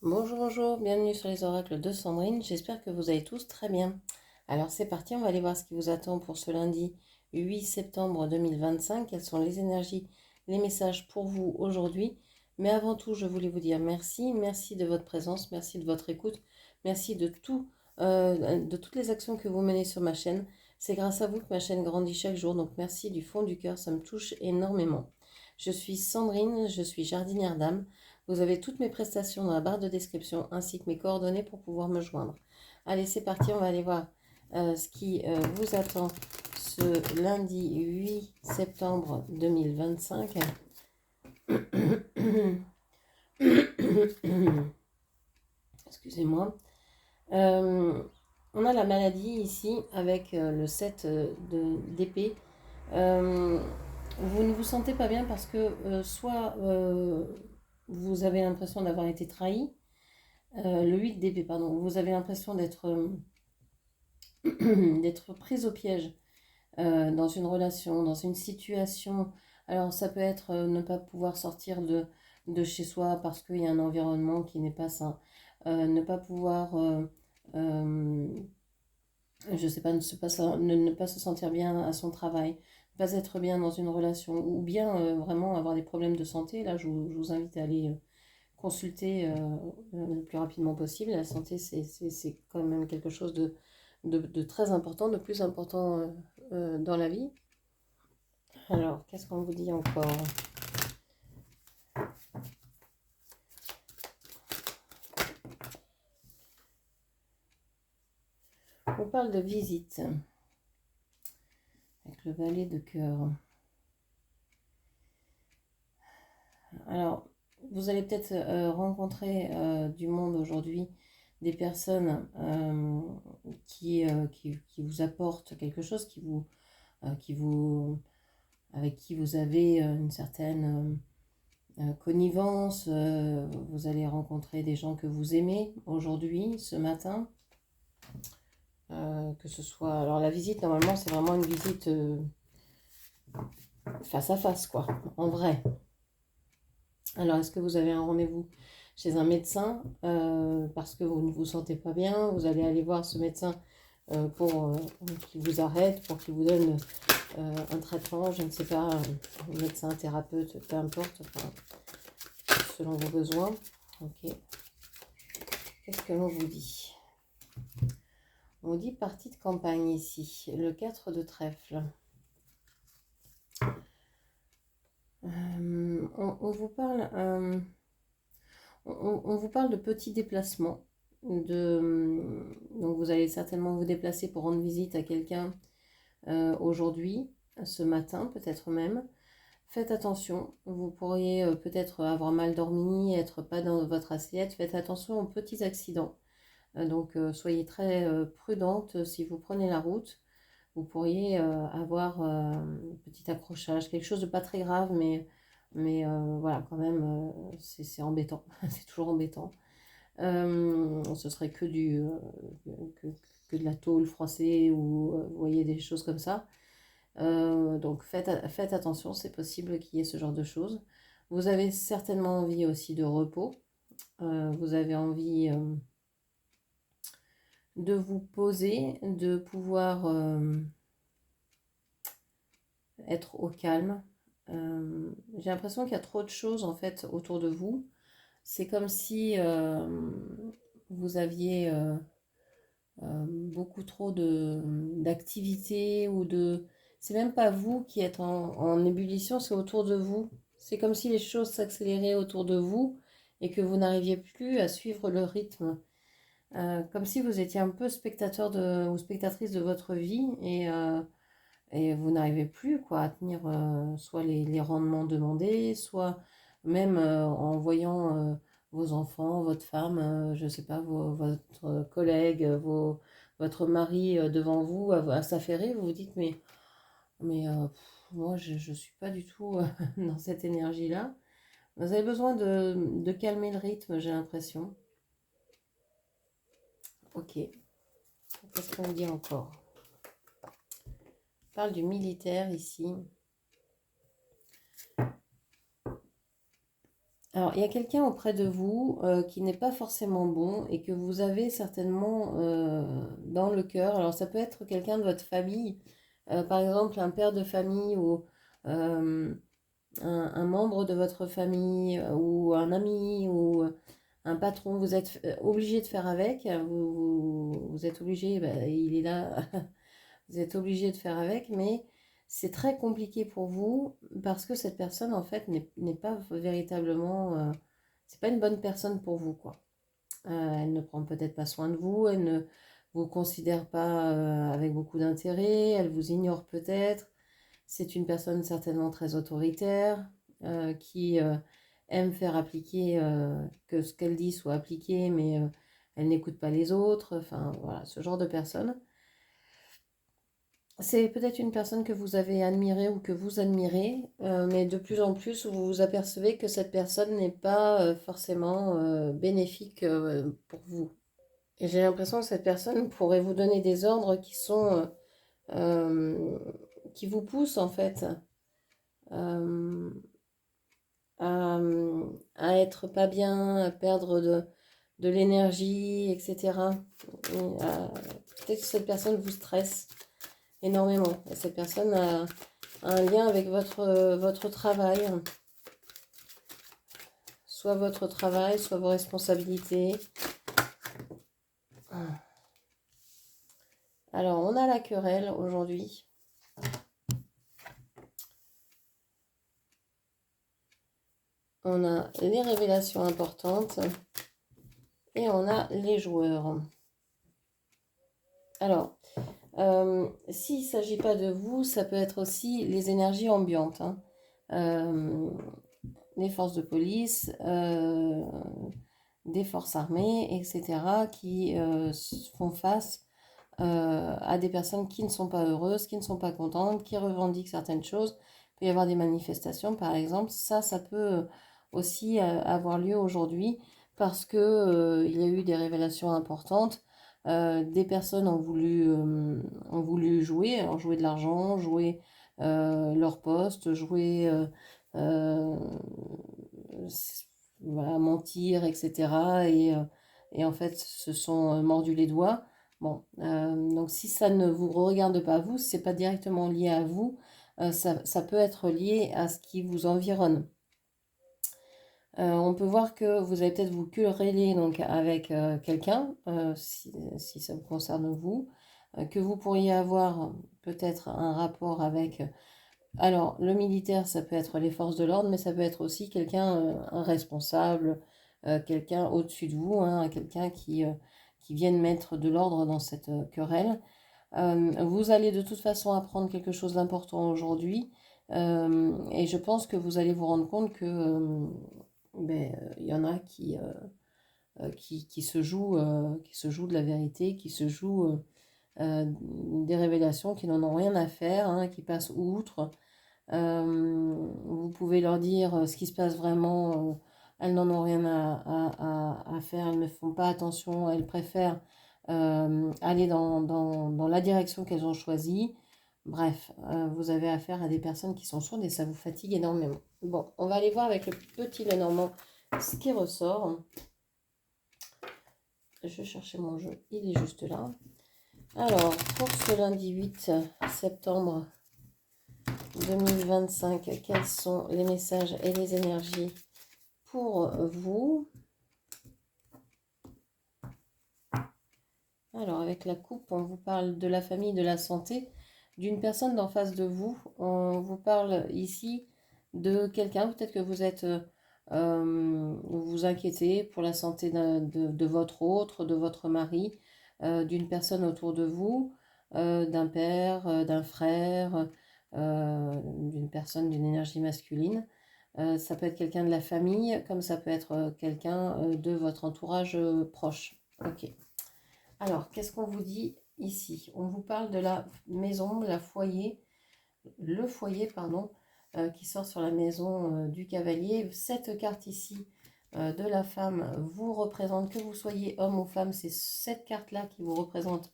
Bonjour, bonjour, bienvenue sur les oracles de Sandrine, j'espère que vous allez tous très bien. Alors c'est parti, on va aller voir ce qui vous attend pour ce lundi 8 septembre 2025, quelles sont les énergies, les messages pour vous aujourd'hui. Mais avant tout, je voulais vous dire merci, merci de votre présence, merci de votre écoute, merci de de toutes les actions que vous menez sur ma chaîne. C'est grâce à vous que ma chaîne grandit chaque jour, donc merci du fond du cœur, ça me touche énormément. Je suis Sandrine, je suis jardinière d'âme. Vous avez toutes mes prestations dans la barre de description ainsi que mes coordonnées pour pouvoir me joindre. Allez, c'est parti, on va aller voir ce qui vous attend ce lundi 8 septembre 2025. Excusez-moi. On a la maladie ici avec le 7 d'épée. Vous ne vous sentez pas bien parce que soit vous avez l'impression d'avoir été trahi, le 8 d'épée, pardon, vous avez l'impression d'être prise au piège dans une relation, dans une situation. Alors ça peut être ne pas pouvoir sortir de chez soi parce qu'il y a un environnement qui n'est pas sain, ne pas pouvoir, je sais pas, ne pas se sentir bien à son travail, ne pas être bien dans une relation, ou bien vraiment avoir des problèmes de santé. Là, je vous invite à aller consulter le plus rapidement possible. La santé, c'est quand même quelque chose de très important, de plus important dans la vie. Alors, qu'est-ce qu'on vous dit encore? On parle de visite avec le valet de cœur. Alors, vous allez peut-être rencontrer du monde aujourd'hui, des personnes qui vous apportent quelque chose, qui vous, avec qui vous avez une certaine connivence. Vous allez rencontrer des gens que vous aimez aujourd'hui, ce matin. Que ce soit... Alors la visite, normalement, c'est vraiment une visite face à face, quoi, en vrai. Alors, est-ce que vous avez un rendez-vous chez un médecin parce que vous ne vous sentez pas bien? Vous allez aller voir ce médecin pour qu'il vous arrête, pour qu'il vous donne un traitement, je ne sais pas, un médecin, thérapeute, peu importe, enfin, selon vos besoins. Ok. Qu'est-ce que l'on vous dit? On dit partie de campagne ici, le 4 de trèfle. On vous parle, on vous parle de petits déplacements. Donc vous allez certainement vous déplacer pour rendre visite à quelqu'un aujourd'hui, ce matin peut-être même. Faites attention, vous pourriez peut-être avoir mal dormi, être pas dans votre assiette. Faites attention aux petits accidents. Donc soyez très prudente si vous prenez la route. Vous pourriez avoir un petit accrochage, quelque chose de pas très grave, mais voilà, quand même, c'est embêtant, c'est toujours embêtant. Ce serait que, que de la tôle froissée ou vous voyez des choses comme ça. Donc faites attention, c'est possible qu'il y ait ce genre de choses. Vous avez certainement envie aussi de repos. Vous avez envie de vous poser, de pouvoir être au calme. J'ai l'impression qu'il y a trop de choses en fait autour de vous. C'est comme si vous aviez beaucoup trop d'activités ou de... C'est même pas vous qui êtes en ébullition, c'est autour de vous. C'est comme si les choses s'accéléraient autour de vous et que vous n'arriviez plus à suivre le rythme. Comme si vous étiez un peu spectateur ou spectatrice de votre vie et vous n'arrivez plus quoi, à tenir soit les rendements demandés, soit même en voyant vos enfants, votre femme, je ne sais pas, votre collègue, votre mari devant vous à s'affairer, vous vous dites moi je ne suis pas du tout dans cette énergie-là. Vous avez besoin de calmer le rythme, j'ai l'impression. Ok, qu'est-ce qu'on dit encore? On parle du militaire ici. Alors, il y a quelqu'un auprès de vous qui n'est pas forcément bon et que vous avez certainement dans le cœur. Alors, ça peut être quelqu'un de votre famille, par exemple un père de famille ou euh, un membre de votre famille ou un ami ou un patron. Vous êtes obligé de faire avec. Vous êtes obligé, ben, il est là, vous êtes obligé de faire avec, mais c'est très compliqué pour vous parce que cette personne, en fait, n'est pas véritablement... c'est pas une bonne personne pour vous, quoi. Elle ne prend peut-être pas soin de vous, elle ne vous considère pas avec beaucoup d'intérêt, elle vous ignore peut-être. C'est une personne certainement très autoritaire qui aime faire appliquer que ce qu'elle dit soit appliqué, mais elle n'écoute pas les autres. Enfin, voilà, ce genre de personne. C'est peut-être une personne que vous avez admirée ou que vous admirez, mais de plus en plus, vous vous apercevez que cette personne n'est pas forcément bénéfique pour vous. Et j'ai l'impression que cette personne pourrait vous donner des ordres qui sont, euh, qui vous poussent en fait euh, à, à être pas bien, à perdre de l'énergie, etc. Peut-être que cette personne vous stresse énormément. Et cette personne a un lien avec votre travail, soit votre travail, soit vos responsabilités. Alors, on a la querelle aujourd'hui. On a les révélations importantes et on a les joueurs. Alors, s'il ne s'agit pas de vous, ça peut être aussi les énergies ambiantes, hein. Les forces de police, des forces armées, etc., qui font face à des personnes qui ne sont pas heureuses, qui ne sont pas contentes, qui revendiquent certaines choses. Il peut y avoir des manifestations, par exemple. Ça peut aussi avoir lieu aujourd'hui parce que il y a eu des révélations importantes. Des personnes ont voulu jouer, alors jouer de l'argent, jouer leur poste, jouer, euh, voilà, mentir, etc. Et en fait, se sont mordus les doigts. Bon, donc si ça ne vous regarde pas vous, c'est pas directement lié à vous, ça peut être lié à ce qui vous environne. On peut voir que vous allez peut-être vous quereller donc avec quelqu'un, si ça vous concerne vous, que vous pourriez avoir peut-être un rapport avec. Alors, le militaire, ça peut être les forces de l'ordre, mais ça peut être aussi quelqu'un, un responsable, quelqu'un au-dessus de vous, hein, quelqu'un qui vienne mettre de l'ordre dans cette querelle. Vous allez de toute façon apprendre quelque chose d'important aujourd'hui, et je pense que vous allez vous rendre compte que il y en a qui se jouent de la vérité, qui se jouent des révélations, qui n'en ont rien à faire, hein, qui passent outre. Vous pouvez leur dire ce qui se passe vraiment. Elles n'en ont rien à faire, elles ne font pas attention, elles préfèrent aller dans la direction qu'elles ont choisie. Bref, vous avez affaire à des personnes qui sont sourdes et ça vous fatigue énormément. Bon, on va aller voir avec le petit Lenormand ce qui ressort. Je vais chercher mon jeu, il est juste là. Alors, pour ce lundi 8 septembre 2025, quels sont les messages et les énergies pour vous? Alors, avec la coupe, on vous parle de la famille, de la santé, d'une personne d'en face de vous. On vous parle ici de quelqu'un, peut-être que vous vous inquiétez pour la santé de votre autre, de votre mari, d'une personne autour de vous, d'un père, d'un frère, d'une personne d'une énergie masculine. Ça peut être quelqu'un de la famille, comme ça peut être quelqu'un de votre entourage proche. Ok. Alors, qu'est-ce qu'on vous dit ici? On vous parle de la maison, le foyer, pardon, qui sort sur la maison du cavalier. Cette carte ici de la femme vous représente, que vous soyez homme ou femme, c'est cette carte-là qui vous représente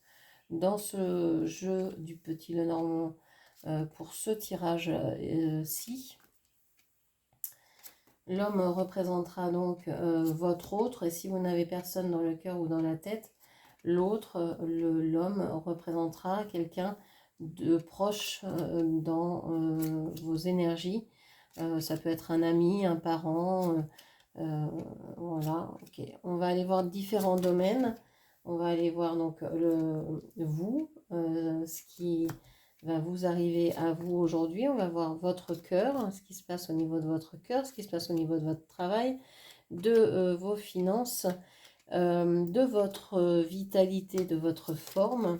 dans ce jeu du petit Lenormand pour ce tirage-ci. L'homme représentera donc votre autre, et si vous n'avez personne dans le cœur ou dans la tête, l'autre, l'homme représentera quelqu'un de proche dans vos énergies. Ça peut être un ami, un parent, voilà, ok. On va aller voir différents domaines. On va aller voir donc vous, ce qui va vous arriver à vous aujourd'hui. On va voir votre cœur, ce qui se passe au niveau de votre cœur, ce qui se passe au niveau de votre travail, de vos finances, de votre vitalité, de votre forme,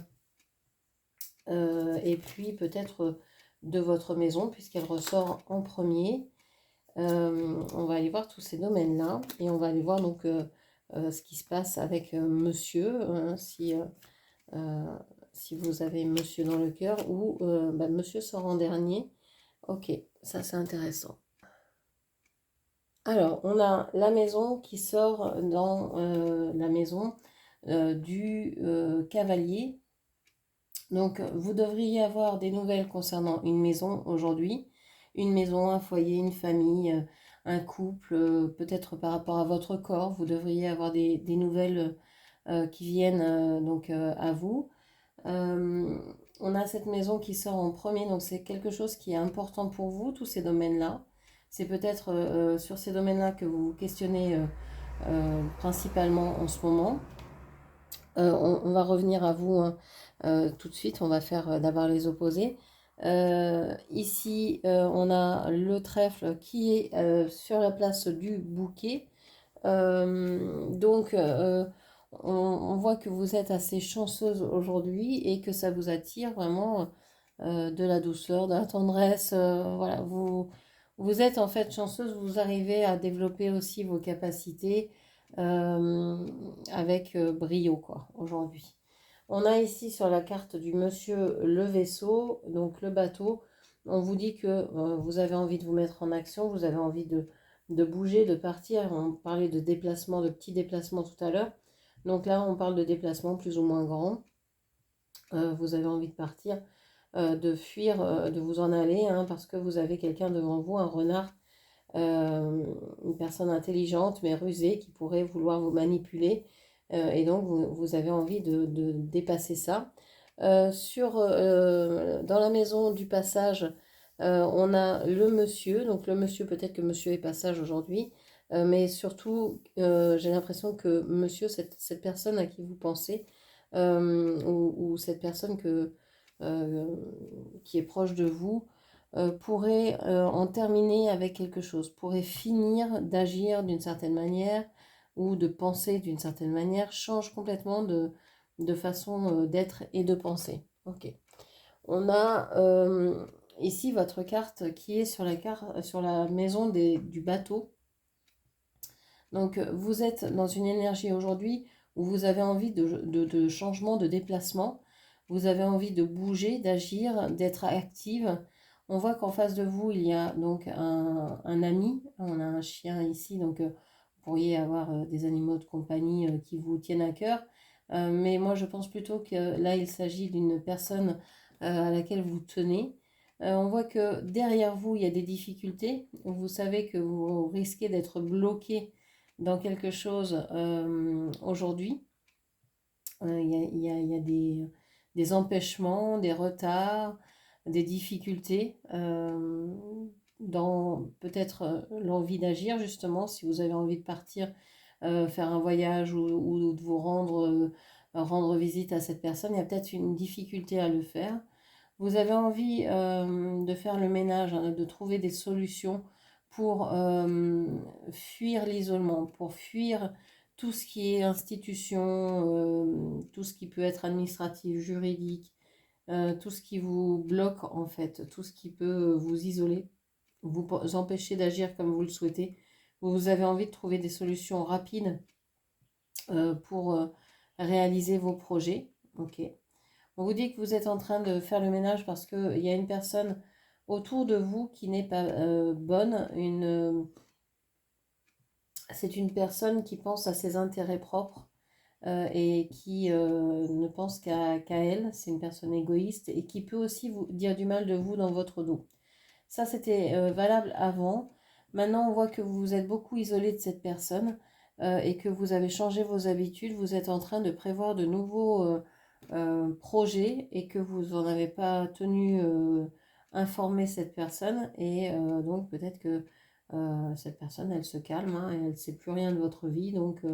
et puis peut-être de votre maison, puisqu'elle ressort en premier. On va aller voir tous ces domaines-là et on va aller voir donc ce qui se passe avec monsieur, hein, si vous avez monsieur dans le cœur ou monsieur sort en dernier. Ok, ça c'est intéressant. Alors, on a la maison qui sort dans la maison du cavalier. Donc, vous devriez avoir des nouvelles concernant une maison aujourd'hui. Une maison, un foyer, une famille, un couple, peut-être par rapport à votre corps. Vous devriez avoir des nouvelles qui viennent donc à vous. Euh, on a cette maison qui sort en premier, donc c'est quelque chose qui est important pour vous, tous ces domaines-là. C'est peut-être sur ces domaines-là que vous vous questionnez principalement en ce moment. On va revenir à vous hein, tout de suite, on va faire d'abord les opposés. Ici, on a le trèfle qui est sur la place du bouquet. Donc, on voit que vous êtes assez chanceuse aujourd'hui et que ça vous attire vraiment de la douceur, de la tendresse. Voilà, vous êtes en fait chanceuse, vous arrivez à développer aussi vos capacités avec brio, quoi, aujourd'hui. On a ici sur la carte du monsieur le vaisseau, donc le bateau. On vous dit que vous avez envie de vous mettre en action, vous avez envie de bouger, de partir. On parlait de déplacement, de petits déplacements tout à l'heure. Donc là, on parle de déplacements plus ou moins grands. Vous avez envie de partir, de fuir, de vous en aller, hein, parce que vous avez quelqu'un devant vous, un renard, une personne intelligente mais rusée qui pourrait vouloir vous manipuler. Et donc, vous avez envie de dépasser ça. Dans la maison du passage, on a le monsieur. Donc, le monsieur, peut-être que monsieur est passage aujourd'hui. Mais surtout, j'ai l'impression que monsieur, cette personne à qui vous pensez, ou cette personne qui est proche de vous, pourrait en terminer avec quelque chose, pourrait finir d'agir d'une certaine manière ou de penser d'une certaine manière, change complètement de façon d'être et de penser. Ok. On a ici votre carte qui est sur la maison du bateau. Donc vous êtes dans une énergie aujourd'hui où vous avez envie de changement, de déplacement. Vous avez envie de bouger, d'agir, d'être active. On voit qu'en face de vous, il y a donc un ami. On a un chien ici, donc vous pourriez avoir des animaux de compagnie qui vous tiennent à cœur. Mais moi, je pense plutôt que là, il s'agit d'une personne à laquelle vous tenez. On voit que derrière vous, il y a des difficultés. Vous savez que vous risquez d'être bloqué dans quelque chose aujourd'hui. Il y a des empêchements, des retards, des difficultés dans peut-être l'envie d'agir justement, si vous avez envie de partir, faire un voyage ou de vous rendre visite à cette personne, il y a peut-être une difficulté à le faire. Vous avez envie de faire le ménage, hein, de trouver des solutions pour fuir l'isolement, pour fuir tout ce qui est institution, tout ce qui peut être administratif, juridique, tout ce qui vous bloque en fait, tout ce qui peut vous isoler, vous empêcher d'agir comme vous le souhaitez. Vous avez envie de trouver des solutions rapides pour réaliser vos projets. Ok. On vous dit que vous êtes en train de faire le ménage parce qu'il y a une personne autour de vous qui n'est pas bonne. C'est une personne qui pense à ses intérêts propres et qui ne pense qu'à elle. C'est une personne égoïste et qui peut aussi vous dire du mal de vous dans votre dos. Ça, c'était valable avant. Maintenant, on voit que vous vous êtes beaucoup isolé de cette personne et que vous avez changé vos habitudes. Vous êtes en train de prévoir de nouveaux projets et que vous n'en avez pas tenu informer cette personne. Et donc, peut-être que cette personne, elle se calme, hein, et elle ne sait plus rien de votre vie. Donc,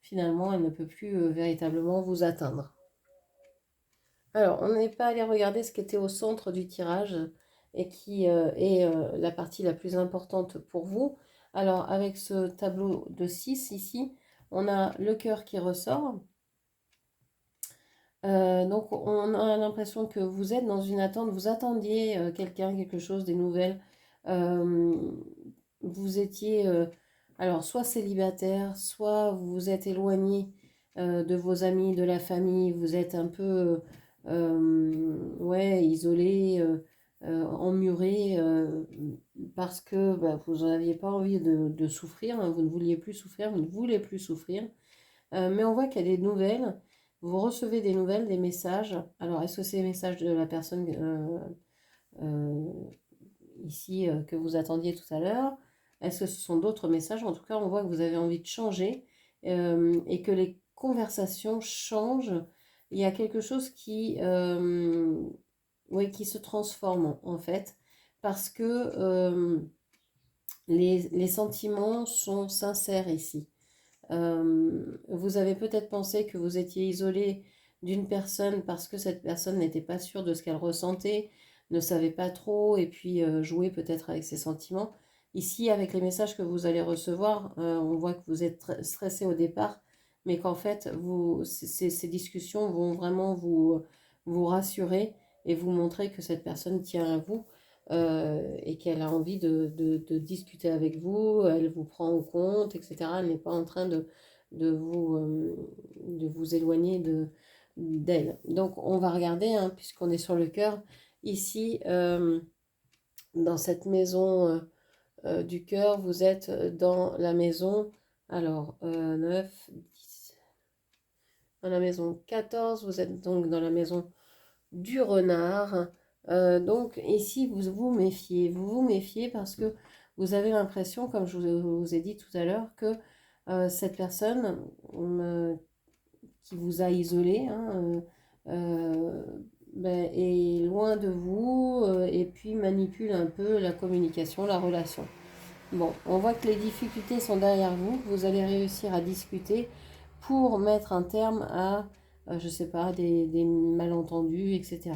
finalement, elle ne peut plus véritablement vous atteindre. Alors, on n'est pas allé regarder ce qui était au centre du tirage et qui est la partie la plus importante pour vous. Alors, avec ce tableau de 6 ici, on a le cœur qui ressort. Donc, on a l'impression que vous êtes dans une attente, vous attendiez quelqu'un, quelque chose, des nouvelles. Euh, Vous étiez, alors, soit célibataire, soit vous vous êtes éloigné de vos amis, de la famille, vous êtes un peu, ouais, isolé, emmuré, parce que bah, vous n'aviez pas envie de souffrir, hein, vous ne vouliez plus souffrir, vous ne voulez plus souffrir. Mais on voit qu'il y a des nouvelles. Vous recevez des nouvelles, des messages. Alors, est-ce que c'est les messages de la personne euh, ici que vous attendiez tout à l'heure? Est-ce que ce sont d'autres messages? En tout cas, on voit que vous avez envie de changer et que les conversations changent. Il y a quelque chose oui, qui se transforme en fait parce que les sentiments sont sincères ici. Vous avez peut-être pensé que vous étiez isolé d'une personne parce que cette personne n'était pas sûre de ce qu'elle ressentait, ne savait pas trop et puis jouait peut-être avec ses sentiments. Ici, avec les messages que vous allez recevoir, on voit que vous êtes stressé au départ, mais qu'en fait, ces discussions vont vraiment vous rassurer et vous montrer que cette personne tient à vous et qu'elle a envie de discuter avec vous, elle vous prend en compte, etc. Elle n'est pas en train de vous éloigner d'elle. Donc on va regarder, hein, puisqu'on est sur le cœur, ici, dans cette maison du cœur, vous êtes dans la maison, alors 9, 10, dans la maison 14, vous êtes donc dans la maison du renard. Donc ici, vous vous méfiez parce que vous avez l'impression, comme je vous ai dit tout à l'heure, que cette personne qui vous a isolé, hein, ben, est loin de vous et puis manipule un peu la communication, la relation. Bon, on voit que les difficultés sont derrière vous, que vous allez réussir à discuter pour mettre un terme à, je ne sais pas, des malentendus, etc.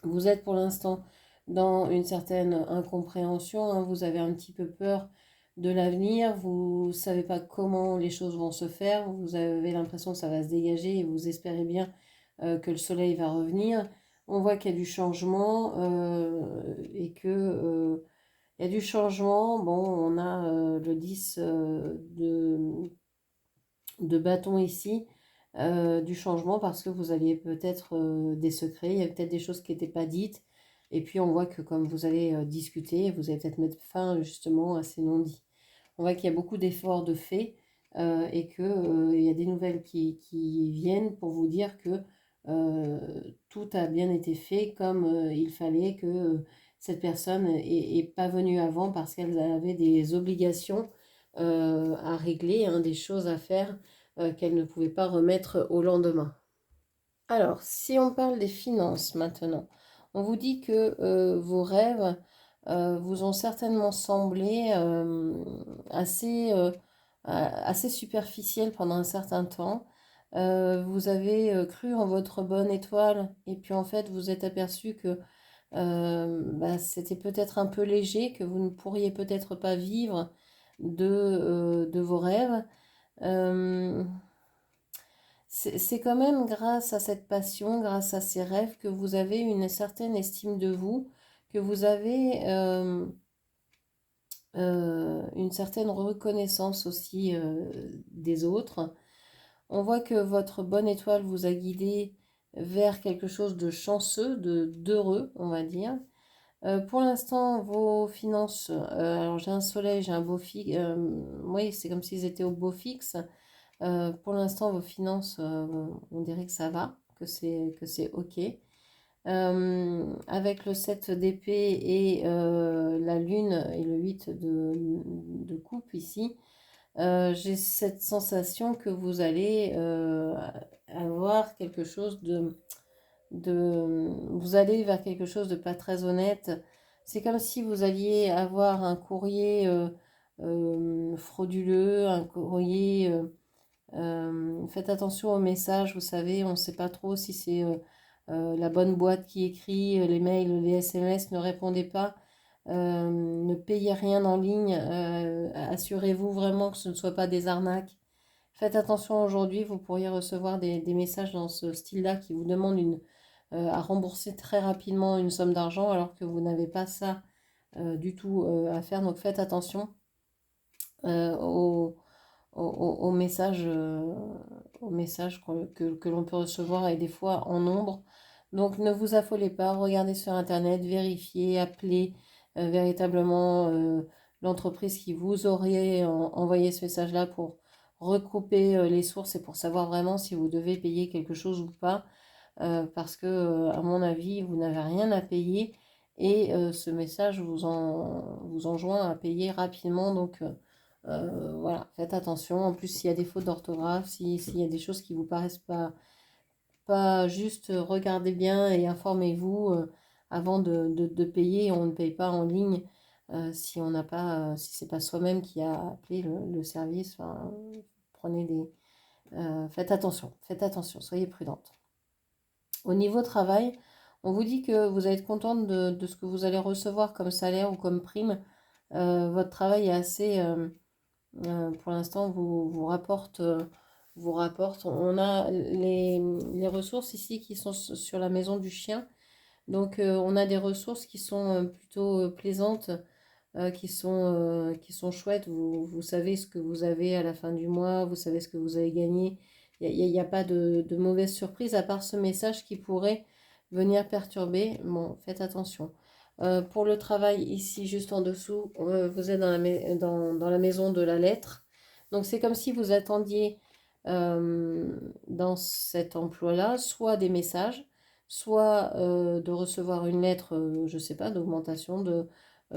Vous êtes pour l'instant dans une certaine incompréhension, hein, vous avez un petit peu peur de l'avenir, vous ne savez pas comment les choses vont se faire, vous avez l'impression que ça va se dégager et vous espérez bien que le soleil va revenir. On voit qu'il y a du changement et que il y a du changement. Bon, on a le 10 de bâton ici, du changement parce que vous aviez peut-être des secrets, il y a peut-être des choses qui n'étaient pas dites. Et puis on voit que comme vous allez discuter, vous allez peut-être mettre fin justement à ces non-dits. On voit qu'il y a beaucoup d'efforts de fait et qu'il y a des nouvelles qui viennent pour vous dire que tout a bien été fait comme il fallait, que cette personne est pas venue avant parce qu'elle avait des obligations à régler, hein, des choses à faire qu'elle ne pouvait pas remettre au lendemain. Alors, si on parle des finances maintenant, on vous dit que vos rêves vous ont certainement semblé assez superficiels pendant un certain temps. Vous avez cru en votre bonne étoile et puis en fait vous êtes aperçu que bah, c'était peut-être un peu léger, que vous ne pourriez peut-être pas vivre de vos rêves. Euh, c'est quand même grâce à cette passion, grâce à ces rêves, que vous avez une certaine estime de vous, que vous avez une certaine reconnaissance aussi des autres. On voit que votre bonne étoile vous a guidé vers quelque chose de chanceux, d'heureux, on va dire. Pour l'instant, vos finances, alors j'ai un soleil, j'ai un beau fixe, oui, c'est comme s'ils étaient au beau fixe. Pour l'instant, vos finances, on dirait que ça va, que c'est OK. Avec le 7 d'épée et la lune et le 8 de coupe ici, j'ai cette sensation que vous allez avoir quelque chose vous allez vers quelque chose de pas très honnête. C'est comme si vous alliez avoir un courrier frauduleux, un courrier. Faites attention aux messages, vous savez, on ne sait pas trop si c'est la bonne boîte qui écrit, les mails, les SMS, ne répondez pas, ne payez rien en ligne, assurez-vous vraiment que ce ne soit pas des arnaques. Faites attention aujourd'hui, vous pourriez recevoir des messages dans ce style-là qui vous demandent à rembourser très rapidement une somme d'argent alors que vous n'avez pas ça du tout à faire. Donc faites attention aux, aux messages, que l'on peut recevoir et des fois en nombre. Donc ne vous affolez pas, regardez sur Internet, vérifiez, appelez véritablement l'entreprise qui vous aurait envoyé ce message-là pour recouper les sources et pour savoir vraiment si vous devez payer quelque chose ou pas. Parce que, à mon avis, vous n'avez rien à payer et ce message vous enjoint à payer rapidement. Donc, voilà, faites attention. En plus, s'il y a des fautes d'orthographe, s'il y a des choses qui vous paraissent pas justes, regardez bien et informez-vous avant de payer. On ne paye pas en ligne si on n'a pas, si c'est pas soi-même qui a appelé le service. Enfin, faites attention, soyez prudente. Au niveau travail, on vous dit que vous allez être contente de ce que vous allez recevoir comme salaire ou comme prime. Votre travail est assez, pour l'instant, vous rapporte. On a les ressources ici qui sont sur la maison du chien. Donc, on a des ressources qui sont plutôt plaisantes, qui sont chouettes. Vous savez ce que vous avez à la fin du mois, vous savez ce que vous avez gagné. Il n'y a pas de mauvaise surprise à part ce message qui pourrait venir perturber. Bon, faites attention. Pour le travail, ici, juste en dessous, vous êtes dans la maison de la lettre. Donc, c'est comme si vous attendiez dans cet emploi-là, soit des messages, soit de recevoir une lettre, je ne sais pas, d'augmentation,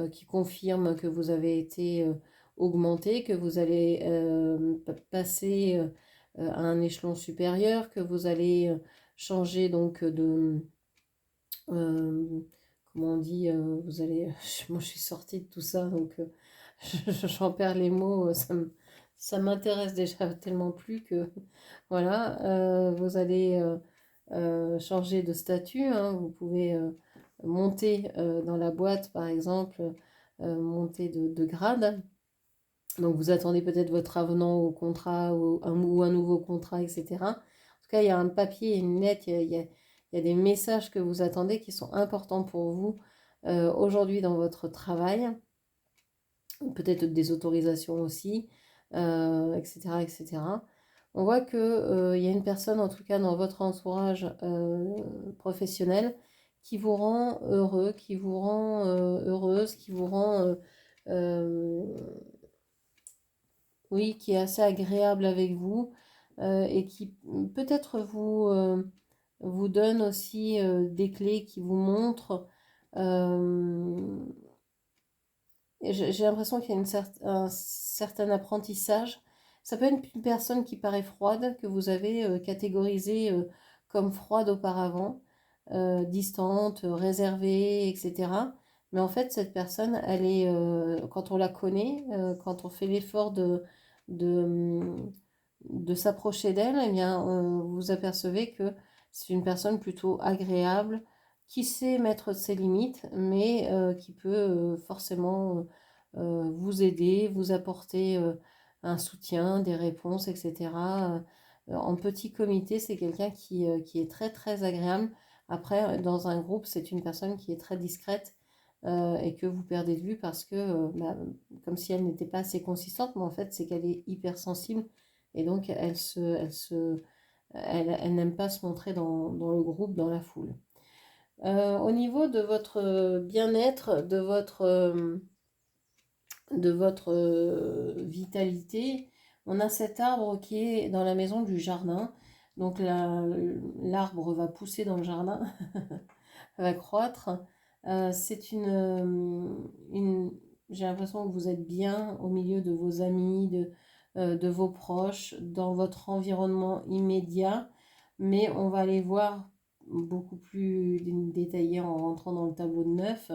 qui confirme que vous avez été augmenté, que vous allez passer à un échelon supérieur, que vous allez changer donc euh, comment on dit, vous allez, moi je suis sortie de tout ça, donc j'en perds les mots, ça m'intéresse déjà tellement plus que, voilà, vous allez changer de statut, hein, vous pouvez monter dans la boîte, par exemple, monter de grade. Donc vous attendez peut-être votre avenant au contrat ou un nouveau contrat, etc. En tout cas, il y a un papier, une lettre, il y a des messages que vous attendez qui sont importants pour vous aujourd'hui dans votre travail. Peut-être des autorisations aussi, etc., etc. On voit que il y a une personne, en tout cas dans votre entourage professionnel, qui vous rend heureux, qui vous rend heureuse, qui vous rend oui, qui est assez agréable avec vous et qui peut-être vous donne aussi des clés qui vous montrent. euh, j'ai l'impression qu'il y a un certain apprentissage. Ça peut être une personne qui paraît froide, que vous avez catégorisée comme froide auparavant, distante, réservée, etc. Mais en fait, cette personne, elle est, quand on la connaît, quand on fait l'effort de, de s'approcher d'elle, eh bien, vous apercevez que c'est une personne plutôt agréable, qui sait mettre ses limites, mais qui peut forcément vous aider, vous apporter un soutien, des réponses, etc. En petit comité, c'est quelqu'un qui est très très agréable. Après, dans un groupe, c'est une personne qui est très discrète et que vous perdez de vue parce que, comme si elle n'était pas assez consistante, mais en fait, c'est qu'elle est hypersensible et donc elle n'aime pas se montrer dans le groupe, dans la foule. Au niveau de votre bien-être, de votre vitalité, on a cet arbre qui est dans la maison du jardin. Donc l'arbre va pousser dans le jardin. va croître. C'est j'ai l'impression que vous êtes bien au milieu de vos amis, de vos proches, dans votre environnement immédiat, mais on va les voir beaucoup plus détaillés en rentrant dans le tableau de 9.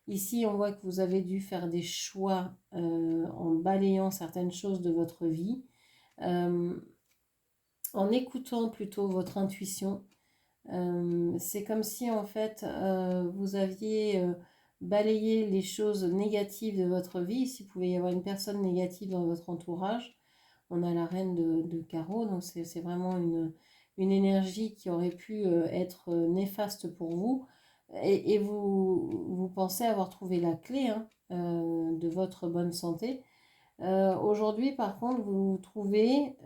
Ici, on voit que vous avez dû faire des choix en balayant certaines choses de votre vie, euh, en écoutant plutôt votre intuition. C'est comme si en fait vous aviez balayé les choses négatives de votre vie. S'il pouvait y avoir une personne négative dans votre entourage, on a la reine de carreau, donc c'est vraiment une énergie qui aurait pu être néfaste pour vous. Et vous pensez avoir trouvé la clé hein, de votre bonne santé. Aujourd'hui, par contre, vous vous trouvez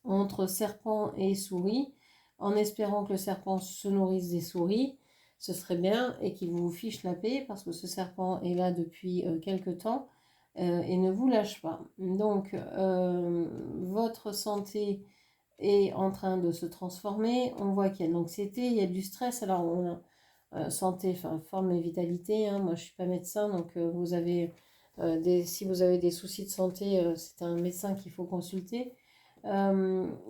entre serpent et souris, en espérant que le serpent se nourrisse des souris, ce serait bien, et qu'il vous fiche la paix, parce que ce serpent est là depuis quelque temps et ne vous lâche pas. Donc, votre santé est en train de se transformer. On voit qu'il y a de l'anxiété, il y a du stress. Alors, on a santé, enfin, forme et vitalité. Hein. Moi, je ne suis pas médecin, donc vous avez si vous avez des soucis de santé, c'est un médecin qu'il faut consulter.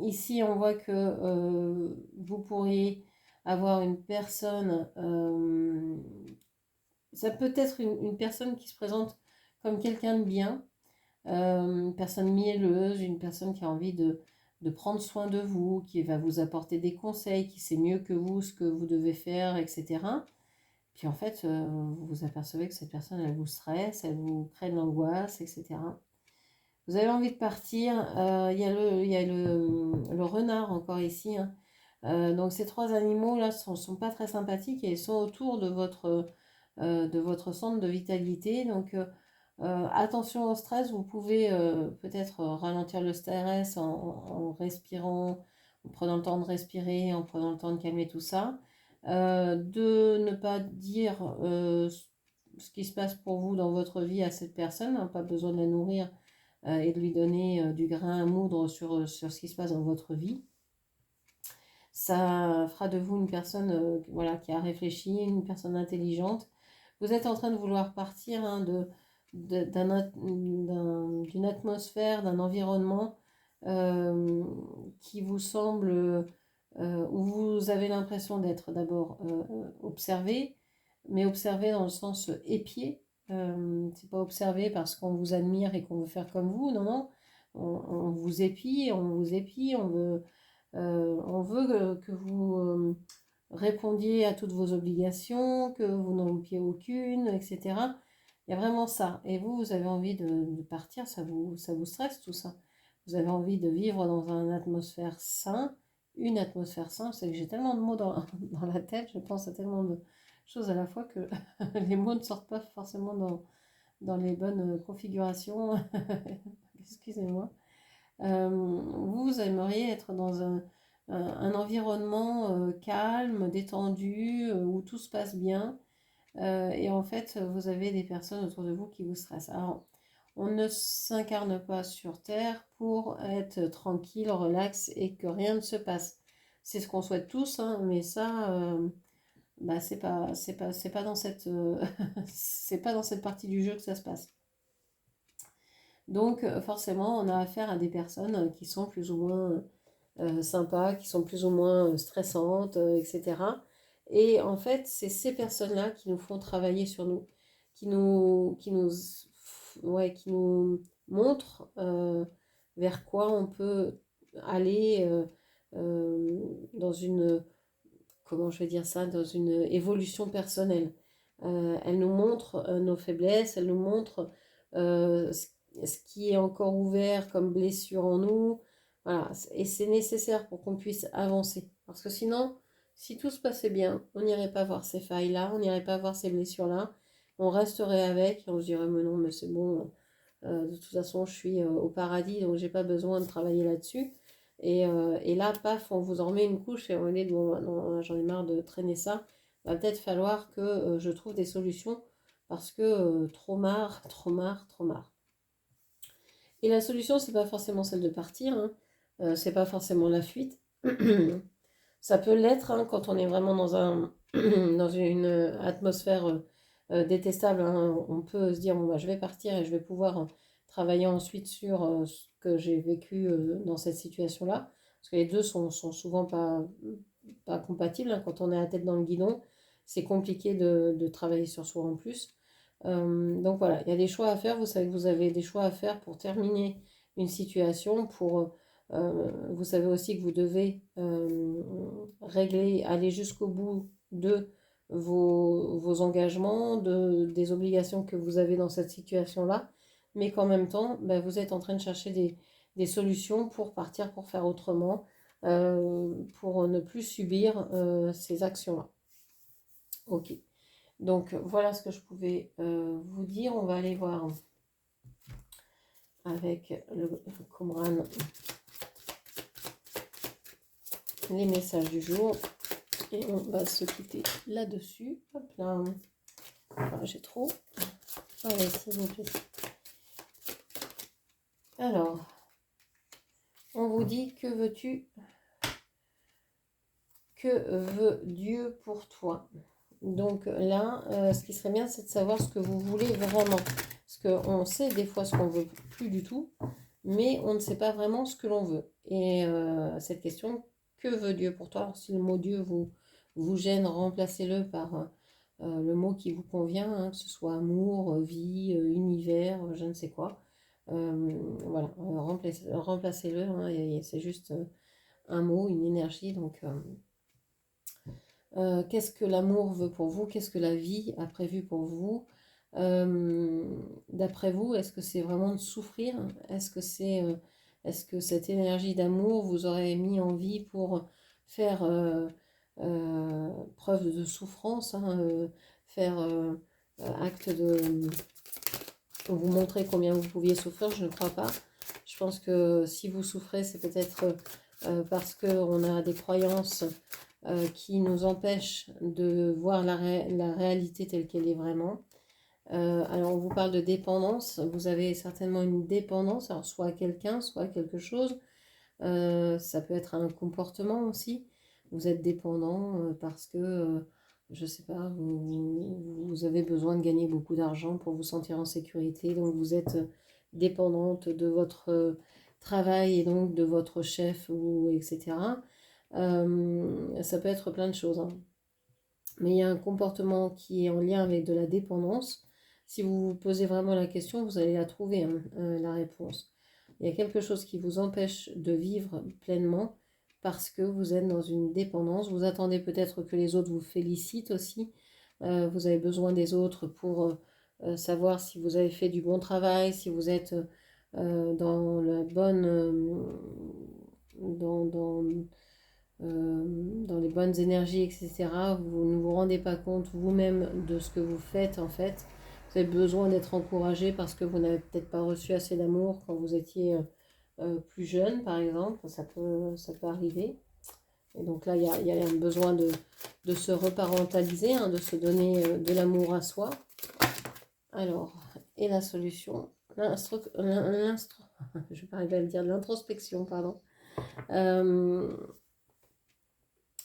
Ici, on voit que vous pourriez avoir une personne, ça peut être une personne qui se présente comme quelqu'un de bien, une personne mielleuse, une personne qui a envie de prendre soin de vous, qui va vous apporter des conseils, qui sait mieux que vous ce que vous devez faire, etc. Puis en fait, vous vous apercevez que cette personne, elle vous stresse, elle vous crée de l'angoisse, etc. Vous avez envie de partir. Il y a le renard encore ici. Hein. Donc ces trois animaux-là sont pas très sympathiques et ils sont autour de votre centre de vitalité. Donc attention au stress. Vous pouvez peut-être ralentir le stress en respirant, en prenant le temps de respirer, en prenant le temps de calmer tout ça. De ne pas dire ce qui se passe pour vous dans votre vie à cette personne. Hein, pas besoin de la nourrir et de lui donner du grain à moudre sur ce qui se passe dans votre vie. Ça fera de vous une personne voilà, qui a réfléchi, une personne intelligente. Vous êtes en train de vouloir partir hein, d'une atmosphère, d'un environnement qui vous semble, où vous avez l'impression d'être d'abord observé, mais observé dans le sens épié. C'est pas observé parce qu'on vous admire et qu'on veut faire comme vous, non, non. On vous épie, on veut que vous répondiez à toutes vos obligations, que vous n'en loupiez aucune, etc. Il y a vraiment ça. Et vous avez envie de partir, ça vous stresse tout ça. Vous avez envie de vivre dans une atmosphère sain, c'est que j'ai tellement de mots dans la tête, je pense à tellement de choses à la fois que les mots ne sortent pas forcément dans les bonnes configurations. Excusez-moi. Vous aimeriez être dans un environnement calme, détendu, où tout se passe bien. Et en fait, vous avez des personnes autour de vous qui vous stressent. Alors, on ne s'incarne pas sur Terre pour être tranquille, relax et que rien ne se passe. C'est ce qu'on souhaite tous, hein, mais ça, bah, c'est pas dans cette, c'est pas dans cette partie du jeu que ça se passe. Donc, forcément, on a affaire à des personnes qui sont plus ou moins sympas, qui sont plus ou moins stressantes, etc. Et en fait, c'est ces personnes-là qui nous font travailler sur nous, ouais, qui nous montrent vers quoi on peut aller dans une, comment je vais dire ça, dans une évolution personnelle. Elles nous montrent nos faiblesses, elles nous montrent ce qui est encore ouvert comme blessure en nous. Voilà, et c'est nécessaire pour qu'on puisse avancer. Parce que sinon, si tout se passait bien, on n'irait pas voir ces failles-là, on n'irait pas voir ces blessures-là, on resterait avec et on se dirait, mais non, mais c'est bon, de toute façon, je suis au paradis, donc j'ai pas besoin de travailler là-dessus. Et là, paf, on vous en remet une couche et on est dit, bon, non, j'en ai marre de traîner ça. Il va peut-être falloir que je trouve des solutions parce que trop marre, trop marre, trop marre. Et la solution, c'est pas forcément celle de partir, hein. C'est pas forcément la fuite. Ça peut l'être hein, quand on est vraiment dans une atmosphère détestable, hein. On peut se dire, bon, bah, je vais partir et je vais pouvoir travailler ensuite sur ce que j'ai vécu dans cette situation-là. Parce que les deux sont souvent pas compatibles, hein. Quand on est la tête dans le guidon, c'est compliqué de travailler sur soi en plus. Donc voilà, il y a des choix à faire. Vous savez que vous avez des choix à faire pour terminer une situation, vous savez aussi que vous devez régler, aller jusqu'au bout de vos engagements, des obligations que vous avez dans cette situation-là, mais qu'en même temps, ben, vous êtes en train de chercher des solutions pour partir, pour faire autrement, pour ne plus subir ces actions-là. Ok, donc voilà ce que je pouvais vous dire. On va aller voir avec le Qumran les messages du jour. Et on va se quitter là-dessus. Hop là. Enfin, j'ai trop. Allez, s'il vous plaît. Alors, on vous dit, que veux-tu? Que veut Dieu pour toi? Donc là, ce qui serait bien, c'est de savoir ce que vous voulez vraiment. Parce qu'on sait des fois ce qu'on veut plus du tout, mais on ne sait pas vraiment ce que l'on veut. Et cette question, que veut Dieu pour toi? Alors, si le mot Dieu vous gêne, remplacez-le par le mot qui vous convient, hein, que ce soit amour, vie, univers, je ne sais quoi. Voilà, remplacez-le, hein, c'est juste un mot, une énergie. Donc, qu'est-ce que l'amour veut pour vous? Qu'est-ce que la vie a prévu pour vous? Euh, D'après vous, est-ce que c'est vraiment de souffrir? Est-ce que cette énergie d'amour vous aurait mis en vie pour faire preuve de souffrance, hein, faire acte de vous montrer combien vous pouviez souffrir? Je ne crois pas. Je pense que si vous souffrez, c'est peut-être parce qu'on a des croyances qui nous empêchent de voir la réalité telle qu'elle est vraiment. Alors on vous parle de dépendance, vous avez certainement une dépendance, alors soit à quelqu'un, soit à quelque chose. Ça peut être un comportement aussi. Vous êtes dépendant parce que, je sais pas, vous avez besoin de gagner beaucoup d'argent pour vous sentir en sécurité, donc vous êtes dépendante de votre travail et donc de votre chef, ou etc. Ça peut être plein de choses, hein. Mais il y a un comportement qui est en lien avec de la dépendance. Si vous vous posez vraiment la question, vous allez la trouver, hein, la réponse. Il y a quelque chose qui vous empêche de vivre pleinement parce que vous êtes dans une dépendance. Vous attendez peut-être que les autres vous félicitent aussi. Vous avez besoin des autres pour savoir si vous avez fait du bon travail, si vous êtes dans la bonne... dans les bonnes énergies, etc. Vous ne vous rendez pas compte vous-même de ce que vous faites en fait. Vous avez besoin d'être encouragé parce que vous n'avez peut-être pas reçu assez d'amour quand vous étiez plus jeune, par exemple. Ça peut arriver. Et donc là, il y a un besoin de se reparentaliser, hein, de se donner de l'amour à soi. Alors, et la solution, je vais pas arriver à le dire, l'introspection, pardon.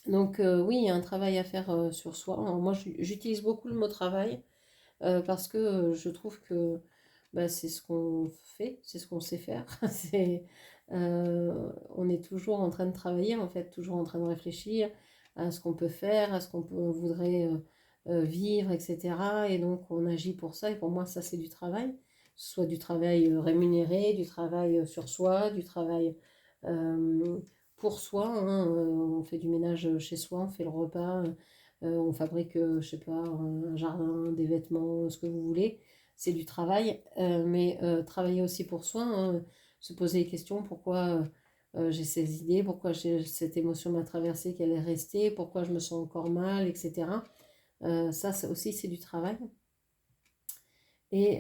Donc oui, il y a un travail à faire sur soi. Alors, moi, j'utilise beaucoup le mot travail parce que je trouve que bah, c'est ce qu'on fait, c'est ce qu'on sait faire. On est toujours en train de travailler, en fait, toujours en train de réfléchir à ce qu'on peut faire, à ce on voudrait vivre, etc. Et donc, on agit pour ça. Et pour moi, ça, c'est du travail. Soit du travail rémunéré, du travail sur soi, du travail pour soi, hein. On fait du ménage chez soi, on fait le repas, on fabrique, je sais pas, un jardin, des vêtements, ce que vous voulez. C'est du travail, mais travailler aussi pour soi, hein, se poser les questions, pourquoi j'ai ces idées, pourquoi cette émotion m'a traversée, qu'elle est restée, pourquoi je me sens encore mal, etc. Ça aussi, c'est du travail. Et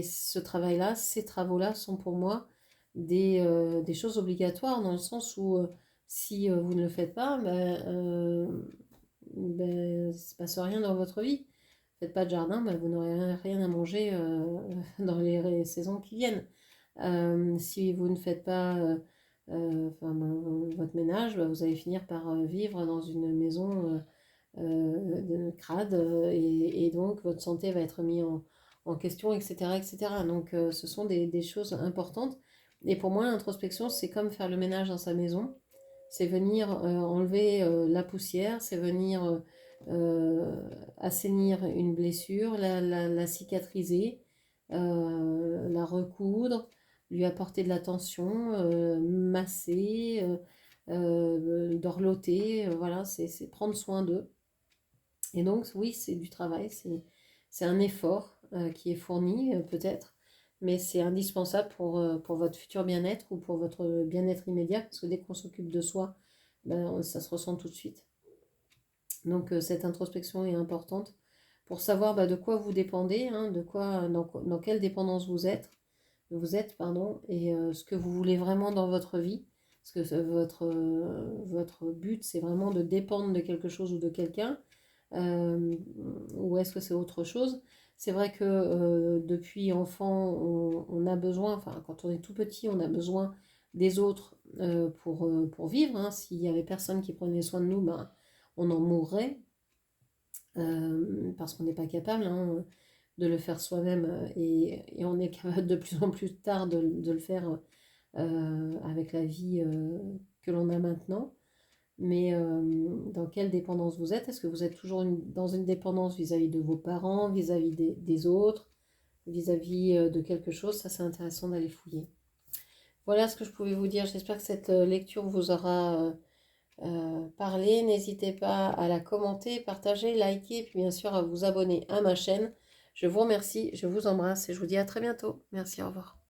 ce travail-là, ces travaux-là sont pour moi des choses obligatoires dans le sens où si vous ne le faites pas, il ne se passe rien dans votre vie. Faites pas de jardin, vous n'aurez rien à manger dans les saisons qui viennent. Si vous ne faites pas votre ménage, bah, vous allez finir par vivre dans une maison crade et donc votre santé va être mise en question, etc., etc. Donc ce sont des choses importantes. Et pour moi, l'introspection, c'est comme faire le ménage dans sa maison. C'est venir enlever la poussière, c'est venir assainir une blessure, la cicatriser, la recoudre, lui apporter de l'attention, masser, dorloter, voilà, c'est prendre soin d'eux. Et donc, oui, c'est du travail, c'est un effort qui est fourni peut-être, mais c'est indispensable pour votre futur bien-être ou pour votre bien-être immédiat, parce que dès qu'on s'occupe de soi, ben, ça se ressent tout de suite. Donc, cette introspection est importante pour savoir bah, de quoi vous dépendez, hein, dans quelle dépendance vous êtes, pardon, et ce que vous voulez vraiment dans votre vie. Parce que votre but, c'est vraiment de dépendre de quelque chose ou de quelqu'un. Ou est-ce que c'est autre chose? C'est vrai que depuis enfant, on a besoin, enfin quand on est tout petit, on a besoin des autres pour vivre, hein. S'il n'y avait personne qui prenait soin de nous, ben, on en mourrait parce qu'on n'est pas capable, hein, de le faire soi-même et on est capable de plus en plus tard de le faire avec la vie que l'on a maintenant. Mais dans quelle dépendance vous êtes? Est-ce que vous êtes toujours dans une dépendance vis-à-vis de vos parents, vis-à-vis des autres, vis-à-vis de quelque chose? Ça, c'est intéressant d'aller fouiller. Voilà ce que je pouvais vous dire. J'espère que cette lecture vous aura parlé. N'hésitez pas à la commenter, partager, liker, et puis bien sûr à vous abonner à ma chaîne. Je vous remercie, je vous embrasse et je vous dis à très bientôt. Merci, au revoir.